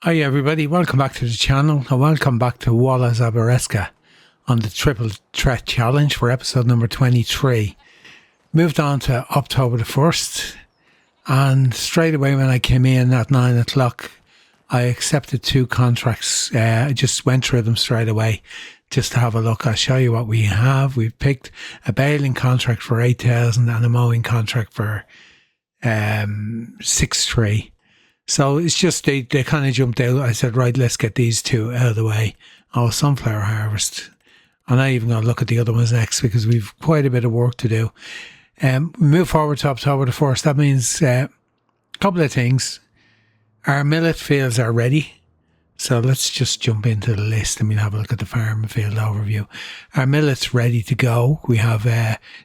Hi everybody, welcome back to the channel and welcome back to Walla Zabareska on the Triple Threat Challenge for episode number 23. Moved on to October the 1st and straight away when I came in at 9 o'clock I accepted 2 contracts. I just went through them straight away just to have a look. I'll show you what we have. We've picked a baling contract for 8,000 and a mowing contract for 6,300. So it's just they kind of jumped out. I said, right, let's get these 2 out of the way. Oh, sunflower harvest. I'm not even going to look at the other ones next because we've quite a bit of work to do. We move forward to October the 1st. That means a couple of things. Our millet fields are ready. So let's just jump into the list and we'll have a look at the farm and field overview. Our millet's ready to go. We have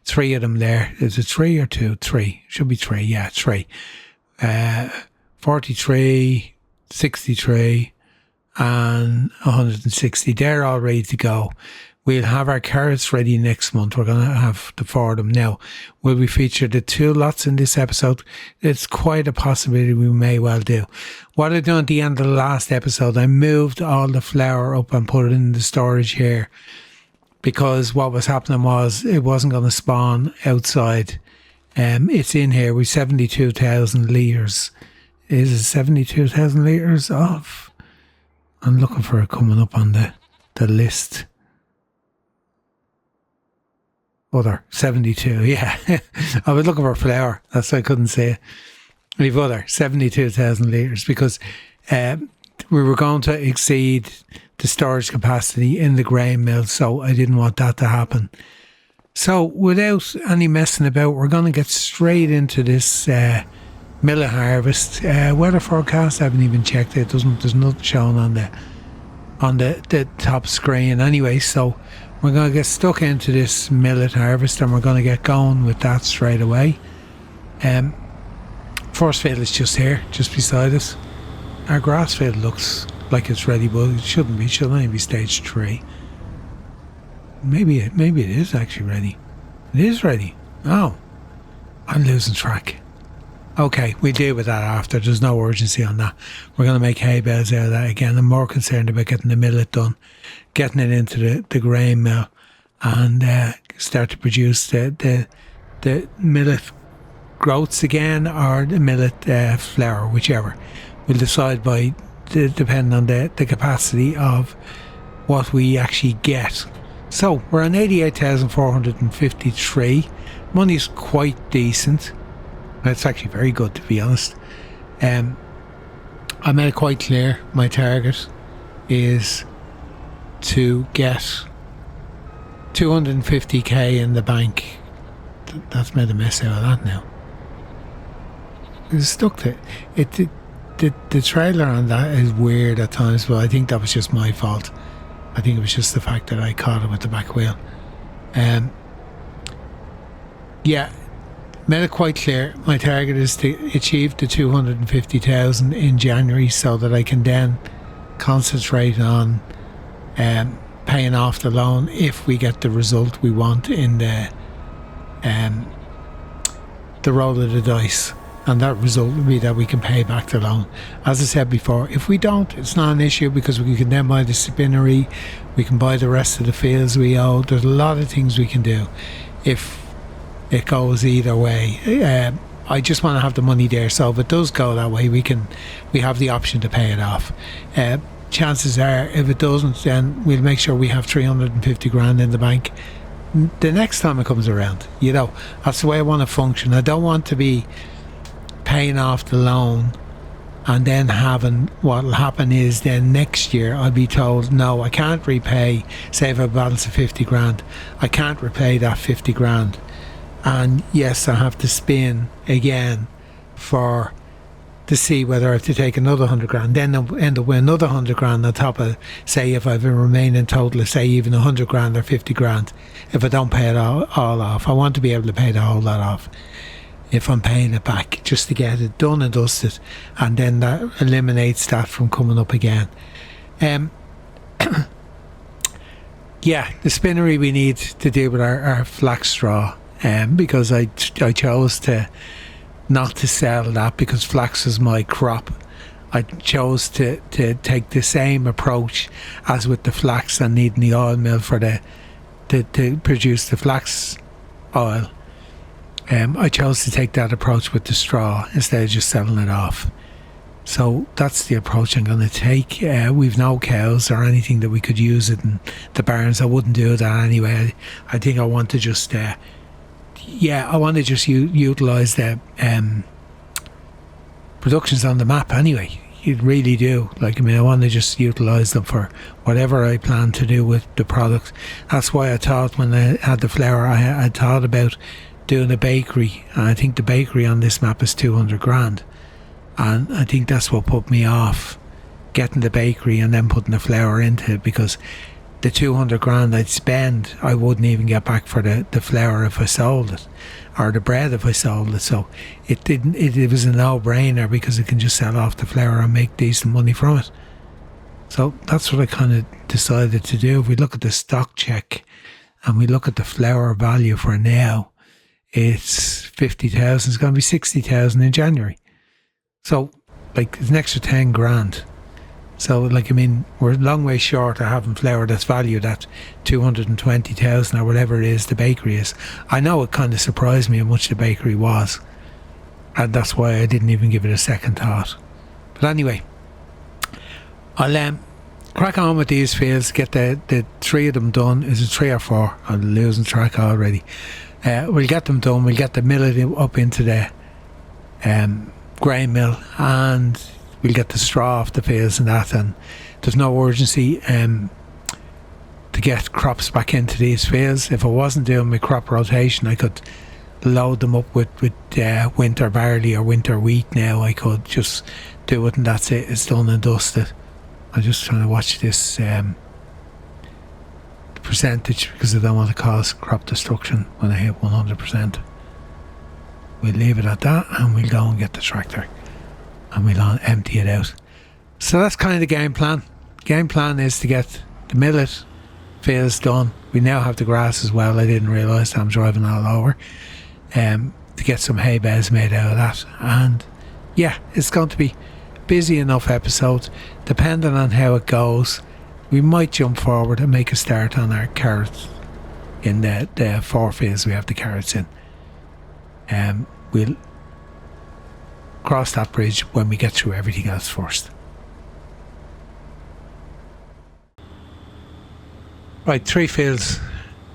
3 of them there. Is it 3 or 2? 3. Should be 3. Yeah, 3. 43, 63 and 160. They're all ready to go. We'll have our carrots ready next month. We're going to have the 4 of them now. Will we feature the 2 lots in this episode? It's quite a possibility we may well do. What I done at the end of the last episode, I moved all the flour up and put it in the storage here because what was happening was it wasn't going to spawn outside. It's in here with 72,000 litres. Is it 72,000 litres of? I'm looking for it coming up on the list. Other, 72, yeah. I was looking for flour, that's why I couldn't say it. We've other, 72,000 litres because we were going to exceed the storage capacity in the grain mill, so I didn't want that to happen. So without any messing about, we're going to get straight into this millet harvest. Weather forecast, I haven't even checked it. There's nothing shown on the top screen anyway, so we're going to get stuck into this millet harvest and we're going to get going with that straight away. First field is just here, just beside us. Our grass field looks like it's ready, but it shouldn't be. It should only be stage 3. Maybe it is actually ready. It is ready. Oh, I'm losing track. Okay, we deal with that after. There's no urgency on that. We're going to make hay bales out of that again. I'm more concerned about getting the millet done, getting it into the grain mill and start to produce the millet groats again or the millet flour, whichever. We'll decide depending on the capacity of what we actually get. So we're on 88,453. Money's quite decent. It's actually very good, to be honest. I made it quite clear my target is to get 250k in the bank. That's made a mess out of that now. It's stuck to it. The trailer on that is weird at times, but I think that was just my fault. I think it was just the fact that I caught it with the back wheel. Yeah. Made it quite clear my target is to achieve the 250,000 in January so that I can then concentrate on paying off the loan if we get the result we want in the roll of the dice, and that result will be that we can pay back the loan. As I said before, if we don't, it's not an issue because we can then buy the spinnery, we can buy the rest of the fields we owe. There's a lot of things we can do if it goes either way. I just want to have the money there, so if it does go that way, we have the option to pay it off. Chances are, if it doesn't, then we'll make sure we have 350 grand in the bank the next time it comes around. You know, that's the way I want to function. I don't want to be paying off the loan and then what'll happen is then next year I'll be told, no, I can't repay, say if I balance of 50 grand, I can't repay that 50 grand. And yes, I have to spin again to see whether I have to take another 100 grand, then I'll end up with another 100 grand on top of, say, if I have a remaining total of, say, even 100 grand or 50 grand, if I don't pay it all off. I want to be able to pay the whole lot off if I'm paying it back, just to get it done and dusted, and then that eliminates that from coming up again. Yeah, the spinnery we need to deal with our flax straw. Because I chose not to sell that because flax is my crop I chose to take the same approach as with the flax and needing the oil mill for to produce the flax oil. I chose to take that approach with the straw instead of just selling it off. So that's the approach I'm going to take. We've no cows or anything that we could use it in the barns. I wouldn't do that anyway. I think I want to just utilise the productions on the map anyway. You really do. I want to just utilise them for whatever I plan to do with the product. That's why I thought when I had the flour, I thought about doing a bakery. And I think the bakery on this map is 200 grand. And I think that's what put me off getting the bakery and then putting the flour into it, because the 200 grand I'd spend, I wouldn't even get back for the flour if I sold it, or the bread if I sold it. So it was a no-brainer, because I can just sell off the flour and make decent money from it. So that's what I kind of decided to do. If we look at the stock check and we look at the flour value for now, it's 50,000. It's going to be 60,000 in January. So it's an extra 10 grand. So we're a long way short of having flour that's valued at 220,000 or whatever it is the bakery is. I know it kind of surprised me how much the bakery was, and that's why I didn't even give it a second thought. But anyway, I'll crack on with these fields, get the 3 of them done. Is it 3 or 4? I'm losing track already. We'll get them done. We'll get the millet up into the grain mill, and we'll get the straw off the fields and that. And there's no urgency to get crops back into these fields. If I wasn't doing my crop rotation, I could load them up with winter barley or winter wheat. Now I could just do it and that's it. It's done and dusted. I'm just trying to watch this percentage, because I don't want to cause crop destruction when I hit 100%. We'll leave it at that, and we'll go and get the tractor and we'll empty it out. So that's kind of the game plan. Game plan is to get the millet fields done. We now have the grass as well. I didn't realise that. I'm driving all over. To get some hay bales made out of that. And yeah, it's going to be busy enough episode. Depending on how it goes, we might jump forward and make a start on our carrots in the 4 fields we have the carrots in. We'll cross that bridge when we get through everything else first. Right, 3 fields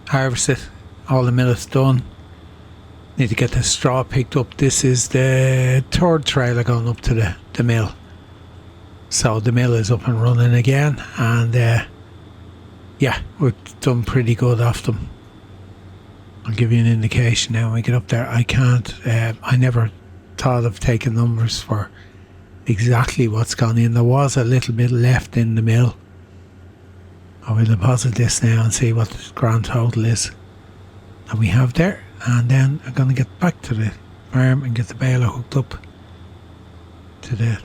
harvested, all the millet's done. Need to get the straw picked up. This is the 3rd trailer going up to the mill. So the mill is up and running again, and yeah, we've done pretty good off them. I'll give you an indication now when we get up there. I never thought of taking numbers for exactly what's gone in. There was a little bit left in the mill. I will deposit this now and see what the grand total is that we have there, and then I'm going to get back to the farm and get the baler hooked up to the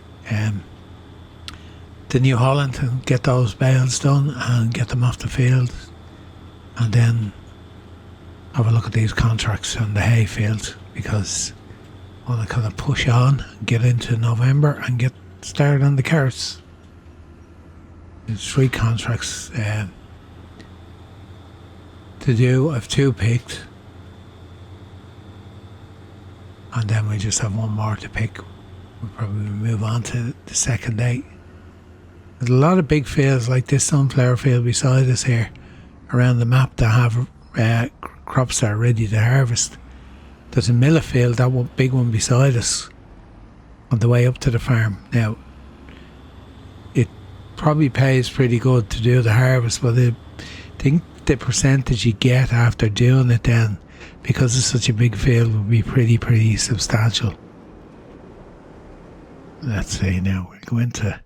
New Holland and get those bales done and get them off the field, and then have a look at these contracts on the hay field, because I want to kind of push on and get into November and get started on the carrots. There's 3 contracts to do. I've 2 picked, and then we just have 1 more to pick. We'll probably move on to the second day. There's a lot of big fields like this sunflower field beside us here around the map that have crops that are ready to harvest. There's a millet field, that one big one beside us, on the way up to the farm. Now, it probably pays pretty good to do the harvest, but I think the percentage you get after doing it then, because it's such a big field, will be pretty substantial. Let's see now, we'll go into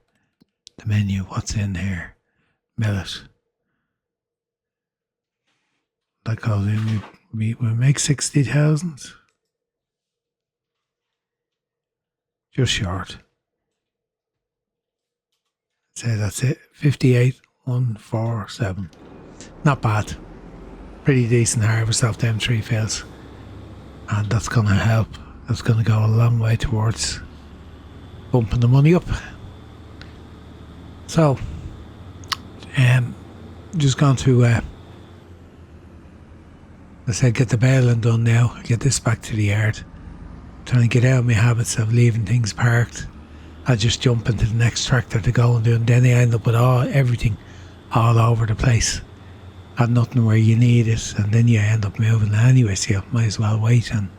the menu. What's in here? Millet. That goes in, we make 60,000. Just short. Say that's it. 58,147. Not bad. Pretty decent harvest off them 3 fields. And that's going to help. That's going to go a long way towards bumping the money up. So, just gone to, I said, get the baling done now. Get this back to the yard. Trying to get out of my habits of leaving things parked. I just jump into the next tractor to go and do it. And then I end up with everything all over the place. And nothing where you need it. And then you end up moving anyway. So you might as well wait and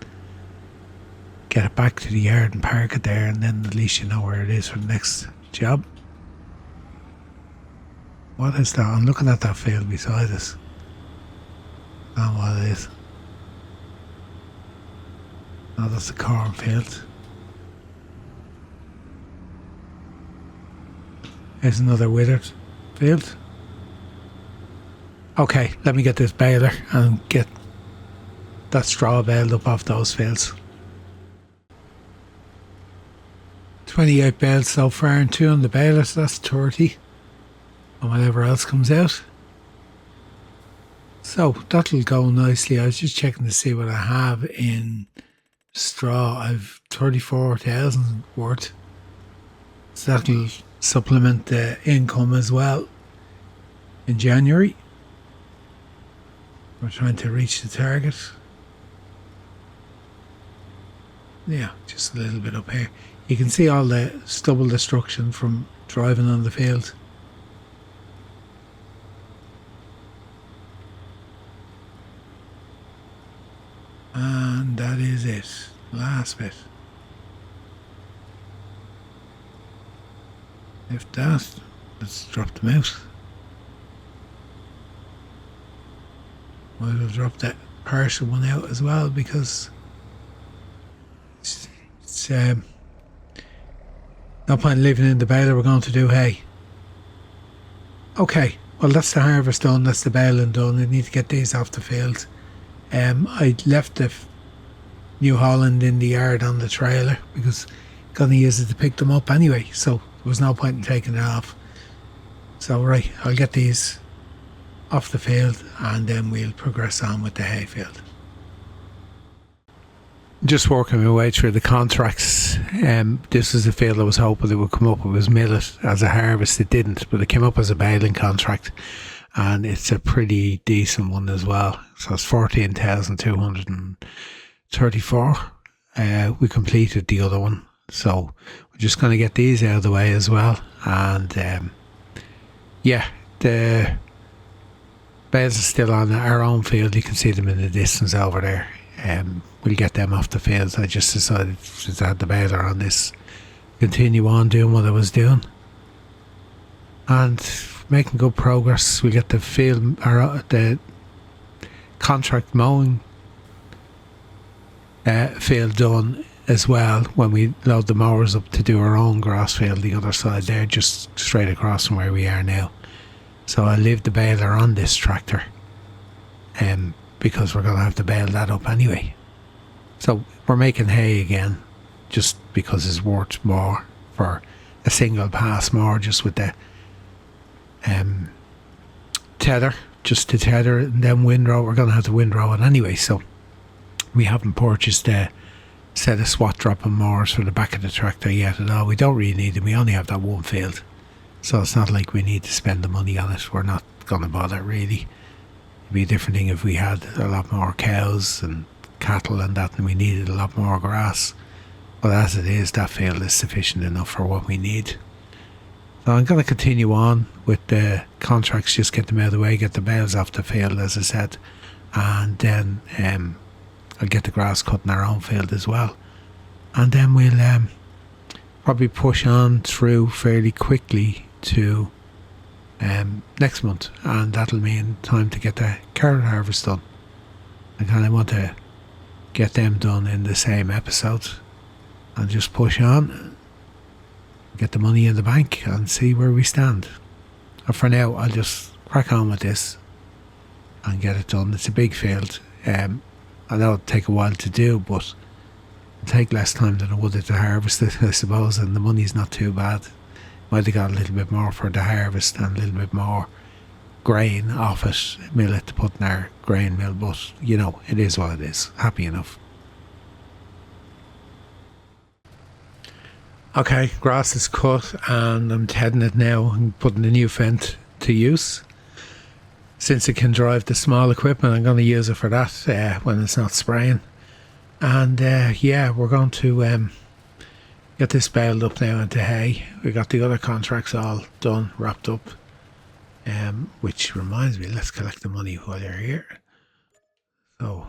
get it back to the yard and park it there. And then at least you know where it is for the next job. What is that? I'm looking at that field beside us. I don't know what it is. Oh, that's the cornfield. Here's another withered field. Okay, let me get this baler and get that straw baled up off those fields. 28 bales so far and 2 on the baler, so that's 30. And whatever else comes out. So that'll go nicely. I was just checking to see what I have in straw. I've 34,000 worth. So that'll supplement the income as well in January. We're trying to reach the target. Yeah, just a little bit up here. You can see all the stubble destruction from driving on the field. And that is it. Last bit. If that, let's drop them out. Might as well drop that partial one out as well because it's no point leaving in the baler. We're going to do hay. Okay, well that's the harvest done, that's the baling done. I need to get these off the field. I left the New Holland in the yard on the trailer because I'm going to use it to pick them up anyway, so there was no point in taking it off. So right, I'll get these off the field and then we'll progress on with the hay field. Just working my way through the contracts. This is a field I was hoping it would come up. It was millet as a harvest. It didn't, but it came up as a baling contract. And it's a pretty decent one as well. So it's 14,234. We completed the other one. So we're just going to get these out of the way as well. And yeah, the bales are still on our own field. You can see them in the distance over there. We'll get them off the field. I just decided, since I had the baler on this, continue on doing what I was doing. And making good progress. We get the field, or the contract mowing field done as well when we load the mowers up to do our own grass field the other side there, just straight across from where we are now. So I leave the baler on this tractor because we're going to have to bale that up anyway. So we're making hay again just because it's worth more for a single pass more, just with the tether, just to tether it and then windrow. We're going to have to windrow it anyway, so we haven't purchased a set of swat dropping mowers for the back of the tractor yet at all. We don't really need them. We only have that one field, so it's not like we need to spend the money on it. We're not going to bother really. It'd be a different thing if we had a lot more cows and cattle and that, and we needed a lot more grass. But as it is, that field is sufficient enough for what we need. So I'm going to continue on with the contracts, just get them out of the way, get the bales off the field as I said, and then I'll get the grass cut in our own field as well. And then we'll probably push on through fairly quickly to next month, and that'll mean time to get the carrot harvest done. I kind of want to get them done in the same episode and just push on, get the money in the bank and see where we stand. And for now, I'll just crack on with this and get it done. It's a big field. I know it'll take a while to do, but it'll take less time than it would to harvest it, I suppose, and the money's not too bad. Might have got a little bit more for the harvest and a little bit more grain off it, millet, to put in our grain mill, but you know, it is what it is. Happy enough. Okay, grass is cut and I'm heading it now and putting the new fence to use. Since it can drive the small equipment, I'm going to use it for that when it's not spraying. And yeah, we're going to get this baled up now into hay. We got the other contracts all done, wrapped up. Which reminds me, let's collect the money while you're here. So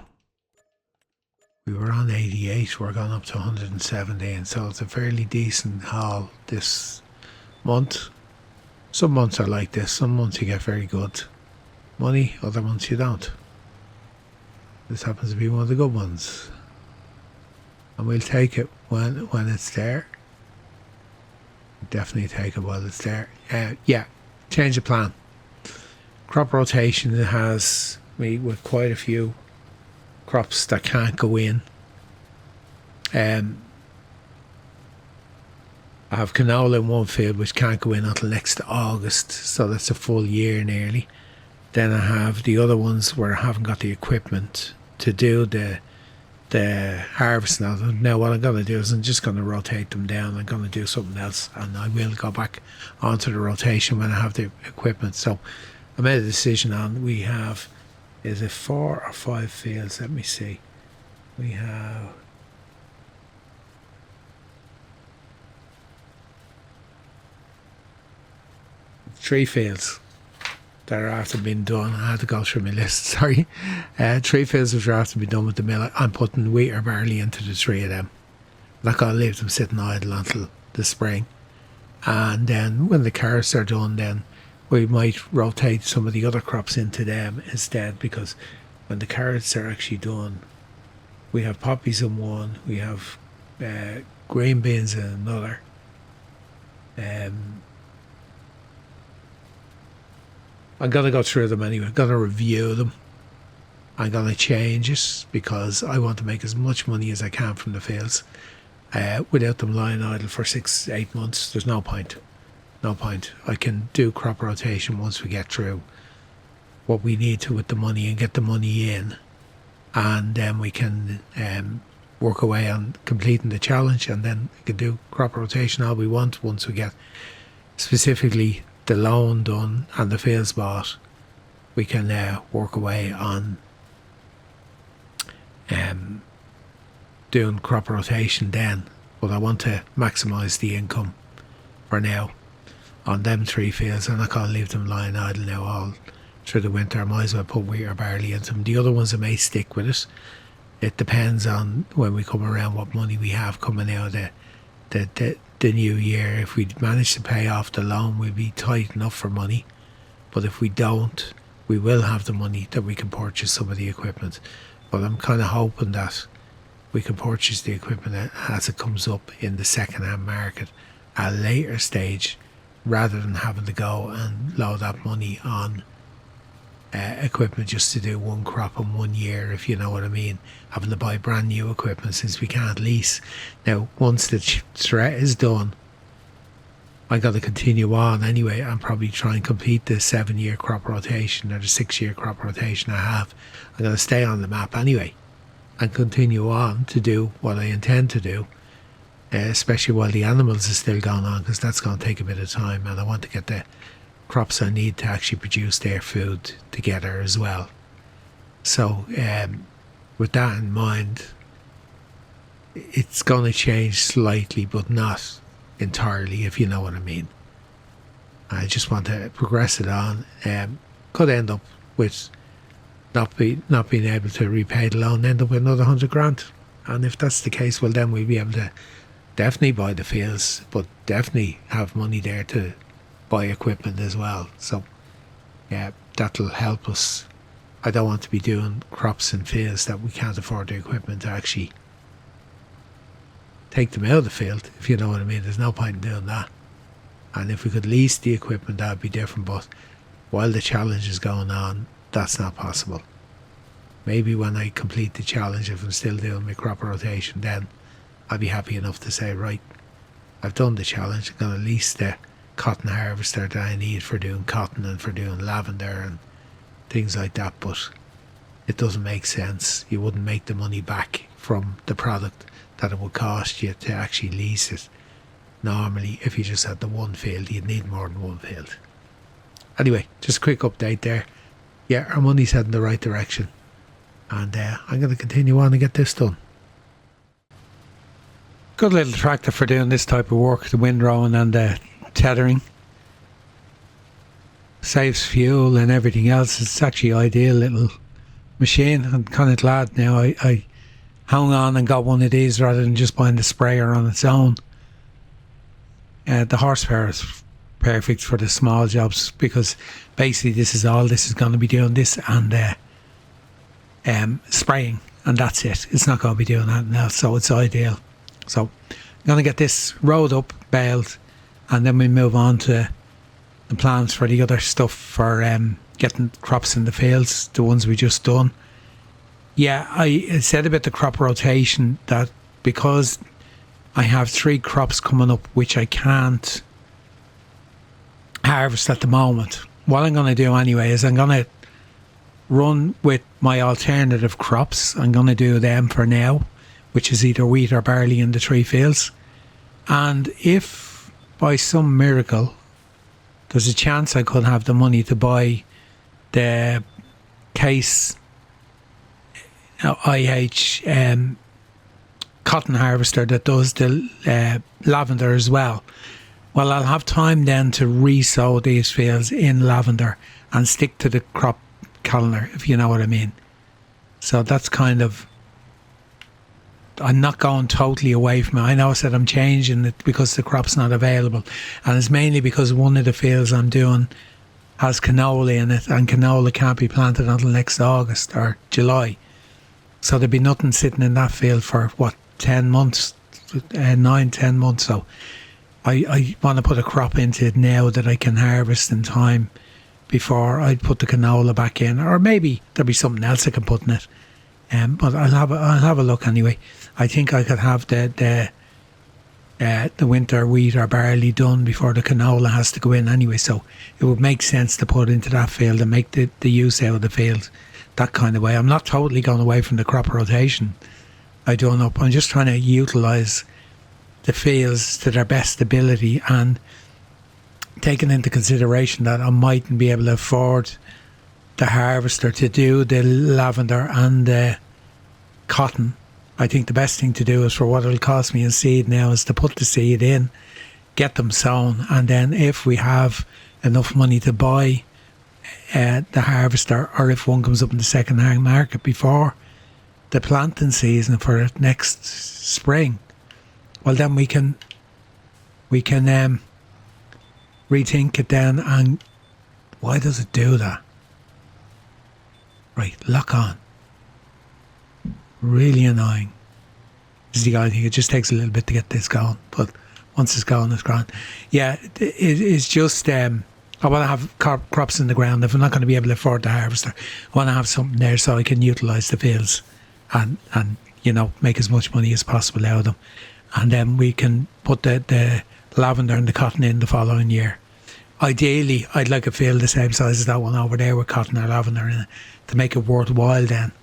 we were on 88, we're going up to 117, so it's a fairly decent haul this month. Some months are like this, some months you get very good money, other months you don't. This happens to be one of the good ones. And we'll take it when it's there. Definitely take it while it's there. Yeah, change of plan. Crop rotation has me with quite a few crops that can't go in. I have canola in one field which can't go in until next August, so that's a full year nearly. Then I have the other ones where I haven't got the equipment to do the harvesting of them. Now what I'm going to do is I'm just going to rotate them down. I'm going to do something else, and I will go back onto the rotation when I have the equipment. So I made a decision on, we have, is it 4 or 5 fields? Let me see. We have 3 fields that are after being done. I had to go through my list, sorry. 3 fields which are after being done with the millet. I'm putting wheat or barley into the 3 of them. I'm not going to leave them sitting idle until the spring. And then when the carrots are done, then we might rotate some of the other crops into them instead, because when the carrots are actually done, we have poppies in one, we have green beans in another. I'm going to go through them anyway. I'm going to review them. I'm going to change it because I want to make as much money as I can from the fields. Without them lying idle for 6-8 months, there's no point. No point. I can do crop rotation once we get through what we need to with the money and get the money in. And then we can work away on completing the challenge, and then we can do crop rotation all we want once we get specifically the loan done and the fields bought. We can work away on doing crop rotation then, but I want to maximise the income for now on them 3 fields. I'm not going to leave them lying idle now all through the winter. I might as well put wheat or barley into them. The other ones I may stick with it. It depends on when we come around what money we have coming out of the new year. If we manage to pay off the loan, we'll be tight enough for money, but if we don't, we will have the money that we can purchase some of the equipment. But I'm kind of hoping that we can purchase the equipment as it comes up in the second-hand market at a later stage, rather than having to go and load that money on equipment just to do one crop in 1 year, if you know what I mean. Having to buy brand new equipment since we can't lease. Now, once the threat is done, I got to continue on anyway and probably try and complete the 7-year crop rotation or the 6-year crop rotation I have. I'm going to stay on the map anyway and continue on to do what I intend to do, especially while the animals are still going on, because that's going to take a bit of time, and I want to get the crops I need to actually produce their food together as well. So with that in mind, it's going to change slightly, but not entirely, if you know what I mean. I just want to progress it on. Could end up with not being able to repay the loan, end up with another 100 grand. And if that's the case, well, then we'll be able to definitely buy the fields, but definitely have money there to buy equipment as well. So yeah, that'll help us. I don't want to be doing crops and fields that we can't afford the equipment to actually take them out of the field, if you know what I mean. There's no point in doing that. And if we could lease the equipment, that'd be different, but while the challenge is going on, that's not possible. Maybe when I complete the challenge, if I'm still doing my crop rotation, then I'll be happy enough to say, right, I've done the challenge, I'm going to lease the cotton harvester that I need for doing cotton and for doing lavender and things like that. But it doesn't make sense. You wouldn't make the money back from the product that it would cost you to actually lease it. Normally, if you just had the one field, you'd need more than one field. Anyway, just a quick update there. Yeah, our money's heading the right direction. And I'm going to continue on and get this done. Good little tractor for doing this type of work, the windrowing and the tethering. Saves fuel and everything else. It's actually an ideal little machine. I'm kind of glad now I hung on and got one of these rather than just buying the sprayer on its own. The horsepower is perfect for the small jobs, because basically this is going to be doing, this and spraying, and that's it. It's not going to be doing anything else, so it's ideal. So I'm going to get this rowed up, baled, and then we move on to the plans for the other stuff for getting crops in the fields, the ones we just done. Yeah, I said about the crop rotation that because I have 3 crops coming up which I can't harvest at the moment, what I'm going to do anyway is I'm going to run with my alternative crops. I'm going to do them for now, which is either wheat or barley in the 3 fields. And if by some miracle there's a chance I could have the money to buy the case IH cotton harvester that does the lavender as well, well, I'll have time then to re-sow these fields in lavender and stick to the crop calendar, if you know what I mean. So that's kind of, I'm not going totally away from it. I know I said I'm changing it because the crop's not available, and it's mainly because one of the fields I'm doing has canola in it, and canola can't be planted until next August or July. So there'd be nothing sitting in that field for, 10 months, 9-10 months. So I want to put a crop into it now that I can harvest in time before I put the canola back in, or maybe there'll be something else I can put in it. But I'll have a look anyway. I think I could have the winter wheat or barley done before the canola has to go in anyway. So it would make sense to put into that field and make the use out of the field that kind of way. I'm not totally going away from the crop rotation. I don't know. I'm just trying to utilise the fields to their best ability, and taking into consideration that I mightn't be able to afford the harvester to do the lavender and the cotton. I think the best thing to do is, for what it'll cost me in seed now, is to put the seed in, get them sown, and then if we have enough money to buy the harvester, or if one comes up in the second hand market before the planting season for next spring, well then we can rethink it then. And why does it do that? Right, lock on. Really annoying. This is the only thing. It just takes a little bit to get this going, but once it's going, it's gone. Yeah, it's just I want to have crops in the ground. If I'm not going to be able to afford the harvester, I want to have something there so I can utilise the fields and make as much money as possible out of them. And then we can put the lavender and the cotton in the following year. Ideally, I'd like a field the same size as that one over there with cotton or lavender in it to make it worthwhile then.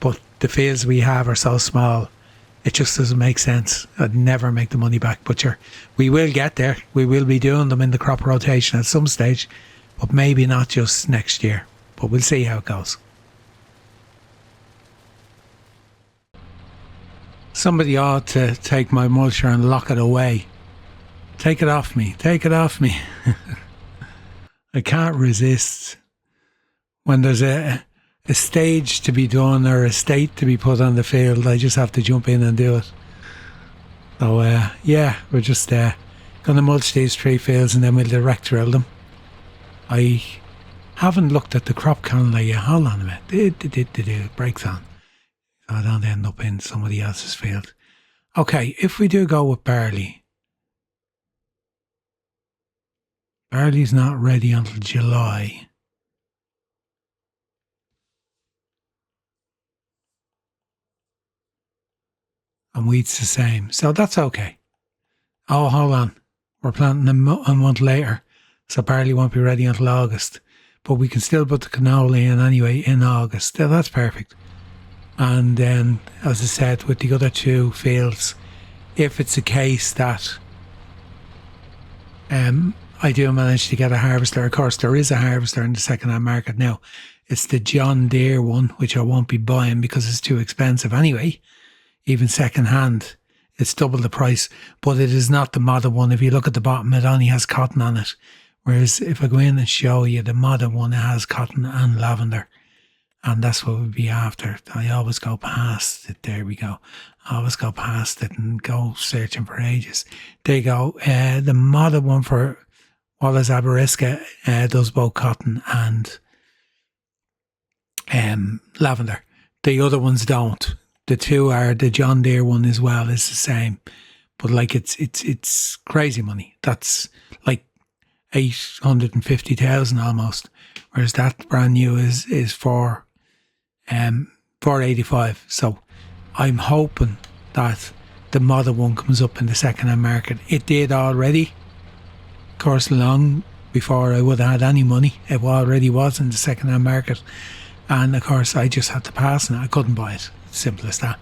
But the fields we have are so small, it just doesn't make sense. I'd never make the money back. But sure, we will get there. We will be doing them in the crop rotation at some stage, but maybe not just next year. But we'll see how it goes. Somebody ought to take my mulcher and lock it away. Take it off me. Take it off me. I can't resist. When there's a stage to be done or a state to be put on the field, I just have to jump in and do it. So, we're just going to mulch these 3 fields and then we'll direct drill them. I haven't looked at the crop calendar yet. Hold on a minute. Brakes on. So I don't end up in somebody else's field. Okay, if we do go with barley, barley's not ready until July. And wheat's the same, so that's okay. Oh, hold on. We're planting a month later, so barley won't be ready until August. But we can still put the canola in anyway in August. So that's perfect. And then, as I said, with the other 2 fields, if it's a case that I do manage to get a harvester. Of course, there is a harvester in the second-hand market now. It's the John Deere one, which I won't be buying because it's too expensive anyway. Even second-hand, it's double the price. But it is not the modern one. If you look at the bottom, it only has cotton on it. Whereas if I go in and show you the modern one, it has cotton and lavender. And that's what we'd be after. I always go past it. There we go. I always go past it and go searching for ages. There you go. The modern one for Wallace Aberysca does both cotton and lavender. The other ones don't. The two are, the John Deere one as well is the same. But like it's crazy money. That's like 850,000 almost. Whereas that brand new is for 485. So I'm hoping that the modern one comes up in the second-hand market. It did already. Of course, long before I would have had any money, it already was in the second-hand market. And of course, I just had to pass on it. I couldn't buy it. Simple as that.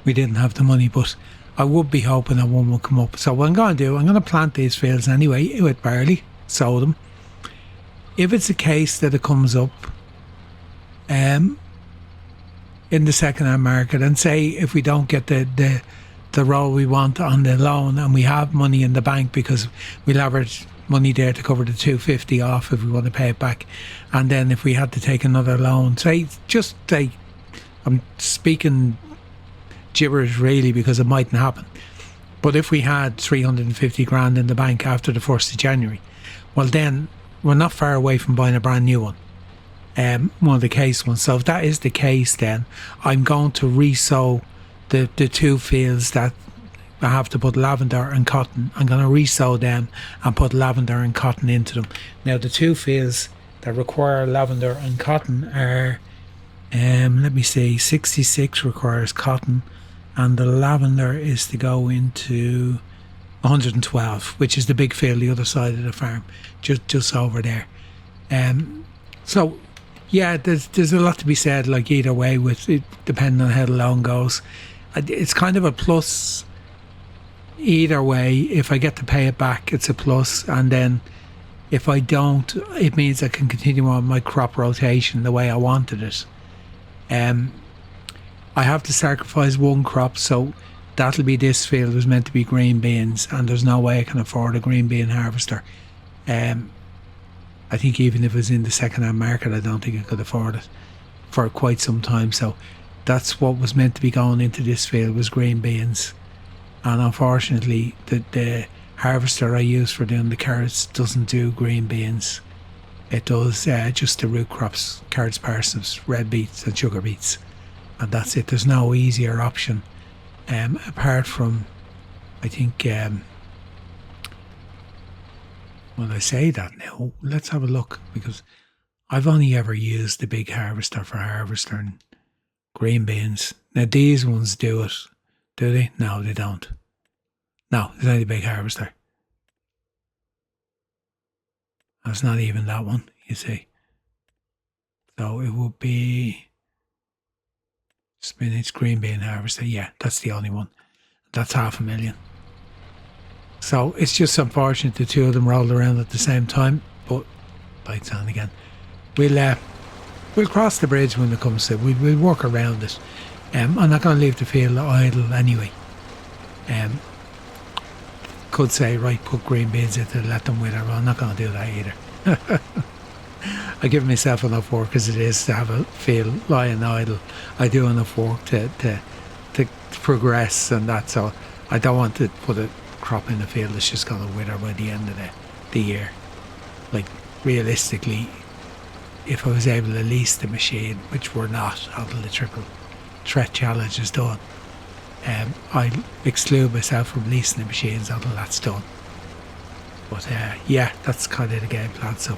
We didn't have the money, but I would be hoping that one will come up. So what I'm going to do, I'm going to plant these fields anyway with barley, sow them. If it's a case that it comes up in the second-hand market, and say if we don't get the roll we want on the loan and we have money in the bank because we'll have our money there to cover the 250 off if we want to pay it back, and then if we had to take another loan, say I'm speaking gibberish really because it mightn't happen, but if we had 350 grand in the bank after the 1st of January, well then we're not far away from buying a brand new one. One of the case ones. So if that is the case, then I'm going to resow the two fields that I have to put lavender and cotton. I'm going to resow them and put lavender and cotton into them. Now the two fields that require lavender and cotton are, let me see, 66 requires cotton and the lavender is to go into 112, which is the big field the other side of the farm, just over there. So yeah, there's a lot to be said, like either way with it, depending on how the loan goes. It's kind of a plus either way. If I get to pay it back, it's a plus, and then if I don't, it means I can continue on my crop rotation the way I wanted it. I have to sacrifice one crop, so that'll be this field. It was meant to be green beans, and there's no way I can afford a green bean harvester. I think even if it was in the second-hand market, I don't think I could afford it for quite some time. So that's what was meant to be going into this field, was green beans. And unfortunately, the harvester I use for doing the carrots doesn't do green beans. It does just the root crops, carrots, parsnips, red beets and sugar beets. And that's it. There's no easier option. Apart from, I think... Well, I say that now, let's have a look, because I've only ever used the big harvester for harvesting green beans. Now these ones do it, do they? No, they don't. No, it's only the big harvester. That's not even that one, you see. So it would be spinach green bean harvester. Yeah, that's the only one. That's 500,000. So it's just unfortunate the two of them rolled around at the same time, but lights on again. We'll cross the bridge when it comes to it. We'll work around it. I'm not going to leave the field idle anyway. Could say, right, put green beans into it, let them wither. Well, I'm not going to do that either. I give myself enough work as it is to have a field lying idle. I do enough work to progress and that, so I don't want to put a crop in the field that's just going to wither by the end of the year. Like, realistically, if I was able to lease the machine, which we're not until the triple threat challenge is done, I exclude myself from leasing the machines until that's done. But yeah, that's kind of the game plan. So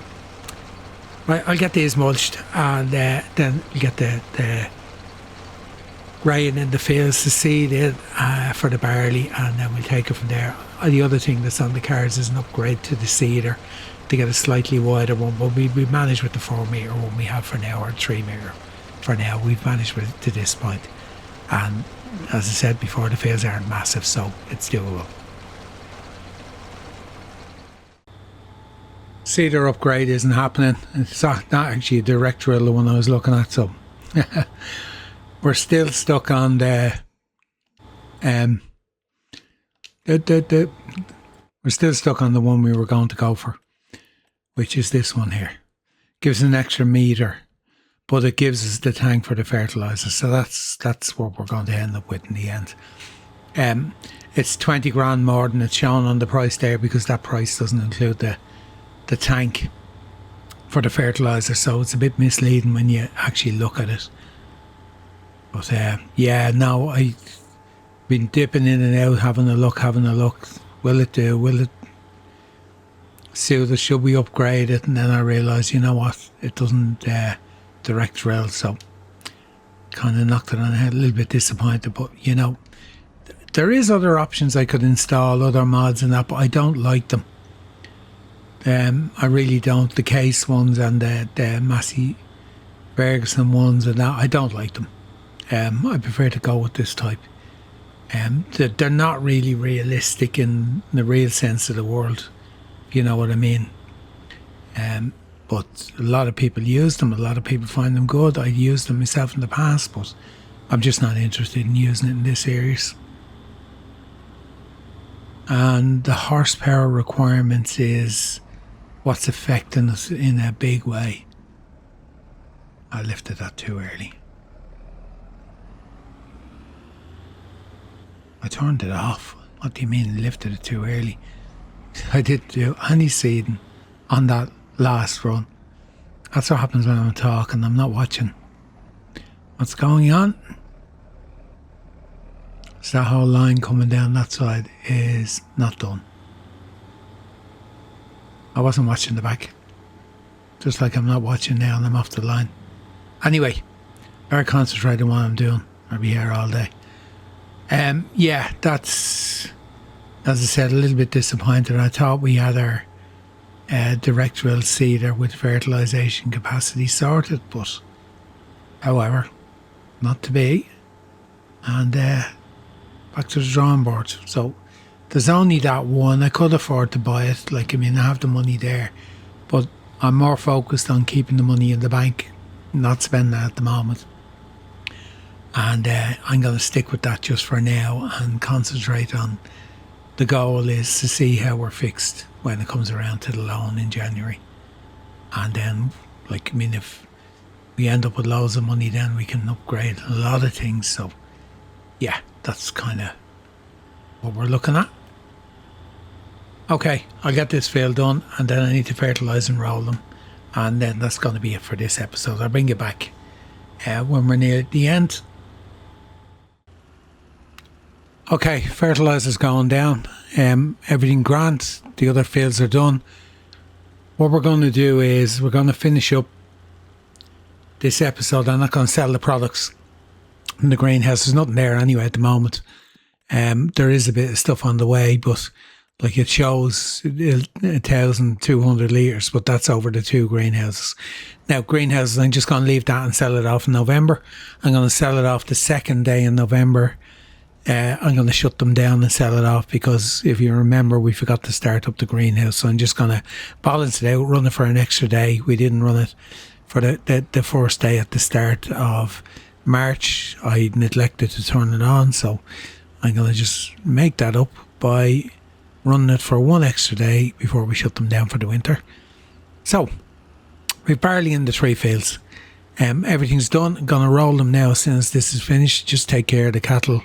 right, I'll get these mulched, and then we'll get the rain in the fields to seed in for the barley, and then we'll take it from there. The other thing that's on the cards is an upgrade to the seeder to get a slightly wider one, but we manage with the 4 metre one we have for now, or 3 metre for now. We've managed with it to this point, and as I said before, the fields aren't massive, so it's doable. Cedar upgrade isn't happening. It's not actually a direct drill, the one I was looking at, so we're still stuck on the we're still stuck on the one we were going to go for, which is this one here. Gives an extra metre, but it gives us the tank for the fertiliser, so that's what we're going to end up with in the end. It's 20 grand more than it's shown on the price there, because that price doesn't include the tank for the fertiliser, so it's a bit misleading when you actually look at it. But no, I've been dipping in and out, having a look. Will it do? Will it suit us? Should we upgrade it? And then I realised, you know what, it doesn't direct drill, so kind of knocked it on the head. A little bit disappointed, but you know, there is other options I could install, other mods and that, but I don't like them. I really don't. The Case ones and the Massey Ferguson ones and that, I don't like them. I prefer to go with this type. They're not really realistic in the real sense of the word, if you know what I mean. But a lot of people use them. A lot of people find them good. I used them myself in the past, but I'm just not interested in using it in this series. And the horsepower requirements is what's affecting us in a big way. I lifted that too early. I turned it off. What do you mean lifted it too early? I didn't do any seeding on that last run. That's what happens when I'm talking. I'm not watching what's going on. So that whole line coming down that side is not done. I wasn't watching the back. Just like I'm not watching now and I'm off the line. Anyway, better concentrate on what I'm doing. I'll be here all day. That's, as I said, a little bit disappointed. I thought we had our direct drill seeder with fertilisation capacity sorted, but however, not to be. And back to the drawing board. So there's only that one. I could afford to buy it. I have the money there, but I'm more focused on keeping the money in the bank, not spending that at the moment. And I'm going to stick with that just for now and concentrate on the goal is to see how we're fixed when it comes around to the loan in January. And then, if we end up with loads of money, then we can upgrade a lot of things. So, yeah, that's kind of what we're looking at. Okay, I'll get this field done and then I need to fertilise and roll them. And then that's going to be it for this episode. I'll bring you back when we're near the end. Okay, fertiliser's going down. Everything grand. The other fields are done. What we're going to do is we're going to finish up this episode. I'm not going to sell the products in the greenhouse. There's nothing there anyway at the moment. There is a bit of stuff on the way, but it shows 1,200 litres, but that's over the 2 greenhouses. Now, greenhouses, I'm just going to leave that and sell it off in November. I'm going to sell it off the second day in November. I'm going to shut them down and sell it off because if you remember, we forgot to start up the greenhouse. So I'm just going to balance it out, run it for an extra day. We didn't run it for the first day at the start of March. I neglected to turn it on. So I'm going to just make that up by running it for one extra day before we shut them down for the winter. So we're barley in the 3 fields. Everything's done. I'm going to roll them now as soon as this is finished. Just take care of the cattle.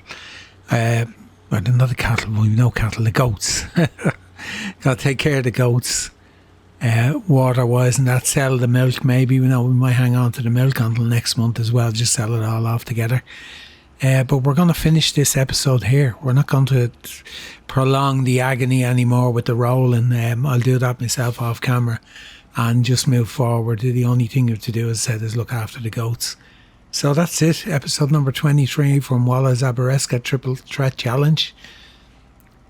Not the cattle, well, no cattle, the goats. Got to take care of the goats water-wise and that. Sell the milk maybe. We might hang on to the milk until next month as well. Just sell it all off together. But we're going to finish this episode here. We're not going to prolong the agony anymore with the rolling. I'll do that myself off camera and just move forward. The only thing you have to do, as I said, is look after the goats. So that's it. Episode number 23 from Walla Zabareska Triple Threat Challenge.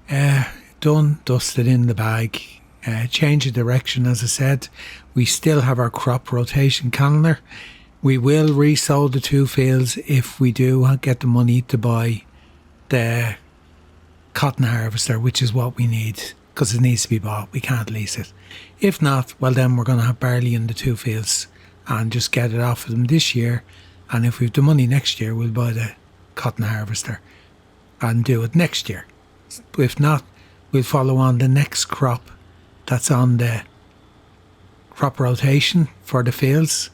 Done, dusted, in the bag. Change of direction, as I said. We still have our crop rotation calendar. We will resow the 2 fields if we do get the money to buy the cotton harvester, which is what we need. because it needs to be bought. We can't lease it. If not, well then we're going to have barley in the 2 fields and just get it off of them this year. And if we've the money next year, we'll buy the cotton harvester and do it next year. If not, we'll follow on the next crop that's on the crop rotation for the fields.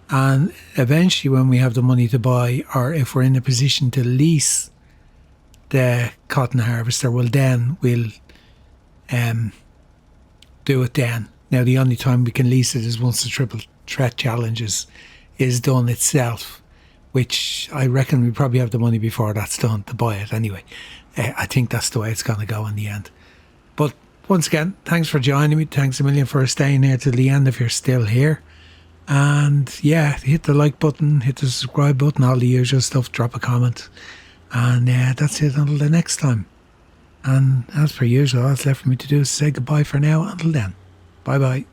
And eventually when we have the money to buy, or if we're in a position to lease the cotton harvester, well then we'll do it then. Now the only time we can lease it is once the triple threat challenges is done itself, which I reckon we probably have the money before that's done to buy it anyway. I think that's the way it's going to go in the end. But once again, thanks for joining me. Thanks a million for staying here to the end if you're still here. And yeah, hit the like button, hit the subscribe button, all the usual stuff, drop a comment. And that's it until the next time. And as per usual, all that's left for me to do is say goodbye for now. Until then, bye bye.